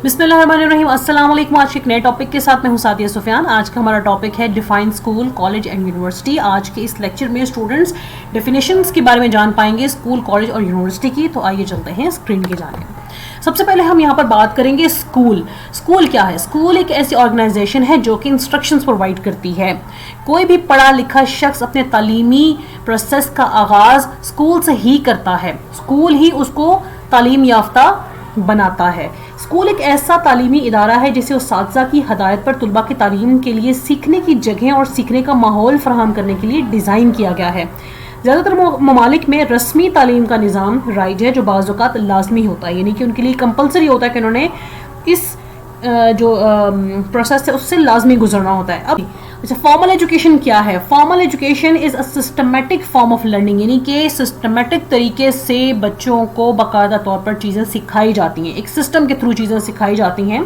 बिस्मिल्लाहिर्रहमानिर्रहीम। अस्सलाम वालेकुम। आज के एक नए टॉपिक के साथ मैं हूं सादिया सुफियान। आज का हमारा टॉपिक है define school, college and university. आज के इस लेक्चर में स्टूडेंट्स डेफिनेशंस के बारे में जान पाएंगे स्कूल, कॉलेज और यूनिवर्सिटी की। तो आइए चलते हैं स्क्रीन की जानिब। सबसे पहले हम यहाँ पर बात करेंगे स्कूल। स्कूल क्या है? स्कूल एक ऐसी ऑर्गेनाइजेशन है जो कि इंस्ट्रक्शंस प्रोवाइड करती है। कोई भी पढ़ा लिखा शख्स अपने तालीमी प्रोसेस का आगाज स्कूल से ही करता है। स्कूल ही उसको तालीम याफ्ता बनाता है। स्कूल एक ऐसा तालीमी इदारा है जिसे उस्ताज़ा की हदायत पर तुलबा की तालीम के लिए सीखने की जगह और सीखने का माहौल फराहम करने के लिए डिज़ाइन किया गया है। ज़्यादातर ममालिक में रस्मी तालीम का निज़ाम राइज है जो बाज़ औक़ात लाजमी होता है, यानी कि उनके लिए कंपलसरी होता है कि उन्होंने इस जो प्रोसेस है उससे लाजमी गुजरना होता है। अब अच्छा, फॉर्मल एजुकेशन क्या है? Formal education is a systematic form of learning, यानी कि सिस्टमेटिक तरीके से बच्चों को बाकायदा तौर पर चीज़ें सिखाई जाती हैं, एक सिस्टम के थ्रू चीज़ें सिखाई जाती हैं।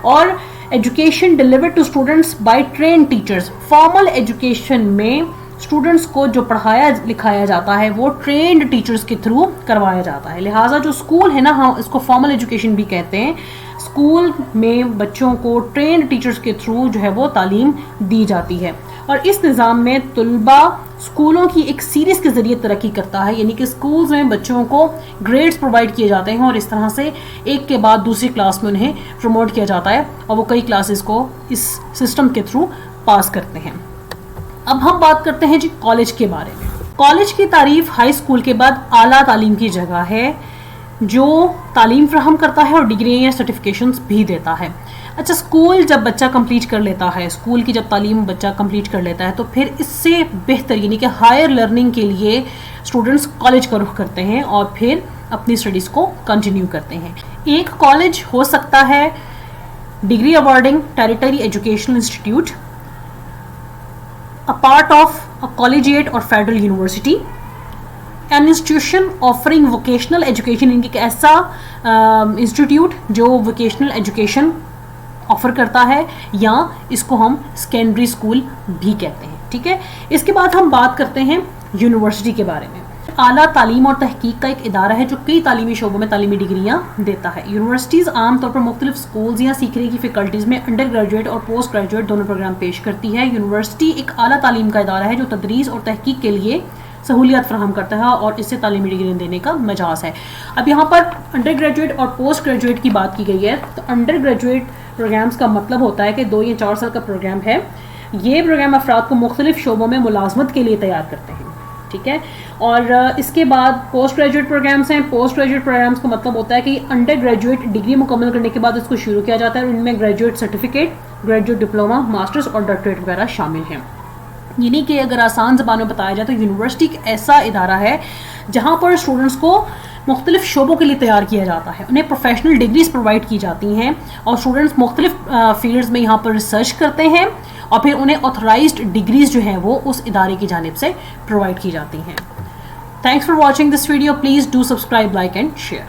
और education delivered to students by train teachers. Formal education में स्टूडेंट्स को जो पढ़ाया लिखाया जाता है वो ट्रेंड टीचर्स के थ्रू करवाया जाता है। लिहाजा जो स्कूल है ना, हम इसको फॉर्मल एजुकेशन भी कहते हैं। स्कूल में बच्चों को ट्रेंड टीचर्स के थ्रू जो है वो तालीम दी जाती है। और इस निज़ाम में तुलबा स्कूलों की एक सीरीज़ के ज़रिए तरक्की करता है, यानी कि स्कूल्स में बच्चों को ग्रेड्स प्रोवाइड किए जाते हैं और इस तरह से एक के बाद दूसरी क्लास में उन्हें प्रमोट किया जाता है और वो कई क्लासेस को इस सिस्टम के थ्रू पास करते हैं। अब हम बात करते हैं जी कॉलेज के बारे में। कॉलेज की तारीफ हाई स्कूल के बाद आला तालीम की जगह है जो तालीम फराहम करता है और डिग्री या सर्टिफिकेशंस भी देता है। अच्छा, स्कूल जब बच्चा कंप्लीट कर लेता है, स्कूल की जब तालीम बच्चा कंप्लीट कर लेता है तो फिर इससे बेहतर यानी कि हायर लर्निंग के लिए स्टूडेंट्स कॉलेज का रुख करते हैं और फिर अपनी स्टडीज़ को कंटिन्यू करते हैं। एक कॉलेज हो सकता है degree awarding territory educational institute, a part of a collegiate or federal university, an institution offering vocational education, इनकी एक ऐसा इंस्टीट्यूट जो वोकेशनल एजुकेशन ऑफर करता है, या इसको हम सेकेंडरी स्कूल भी कहते हैं। ठीक है, इसके बाद हम बात करते हैं यूनिवर्सिटी के बारे में। आला तालीम और तहकीक का एक इदारा है जो कई तालीमी शोबों में तालीमी डिग्रियाँ देता है। यूनिवर्सिटीज़ आमतौर पर मुख्तलिफ स्कूल्स या सीखने की फैकल्टीज़ में अंडर ग्रेजुएट और पोस्ट ग्रेजुएट दोनों प्रोग्राम पेश करती है। यूनिवर्सिटी एक आला तालीम का इदारा है जो तदरीस और तहकीक के लिए सहूलियत फराहम करता है और इससे तालीमी डिग्री देने का मजाज है। अब यहाँ पर अंडर ग्रेजुएट और पोस्ट ग्रेजुएट की बात की गई है। तो अंडर ग्रेजुएट प्रोग्राम्स का मतलब होता है कि 2 या 4 साल का प्रोग्राम है। ये प्रोग्राम अफराद को मुख्तलिफ शोबों में मुलाजमत के लिए तैयार करते हैं। ठीक है, और इसके बाद पोस्ट ग्रेजुएट प्रोग्राम्स हैं। पोस्ट ग्रेजुएट प्रोग्राम्स का मतलब होता है कि अंडर ग्रेजुएट डिग्री मुकम्मल करने के बाद इसको शुरू किया जाता है। इनमें graduate certificate, graduate diploma, masters और डॉक्टरेट वगैरह शामिल हैं। यानी कि अगर आसान ज़बान में बताया जाए तो यूनिवर्सिटी एक ऐसा इदारा है जहाँ पर स्टूडेंट्स को मुख्तलिफ शोबों के लिए तैयार किया जाता है। उन्हें प्रोफेशनल डिग्रीज प्रोवाइड की जाती हैं और स्टूडेंट्स मुख्तलिफ फील्ड्स में यहाँ पर रिसर्च करते हैं और फिर उन्हें ऑथराइज्ड डिग्रीज जो हैं वो उस इदारे की जानिब से प्रोवाइड की जाती हैं। Thanks for watching this video. Please do subscribe, like and share.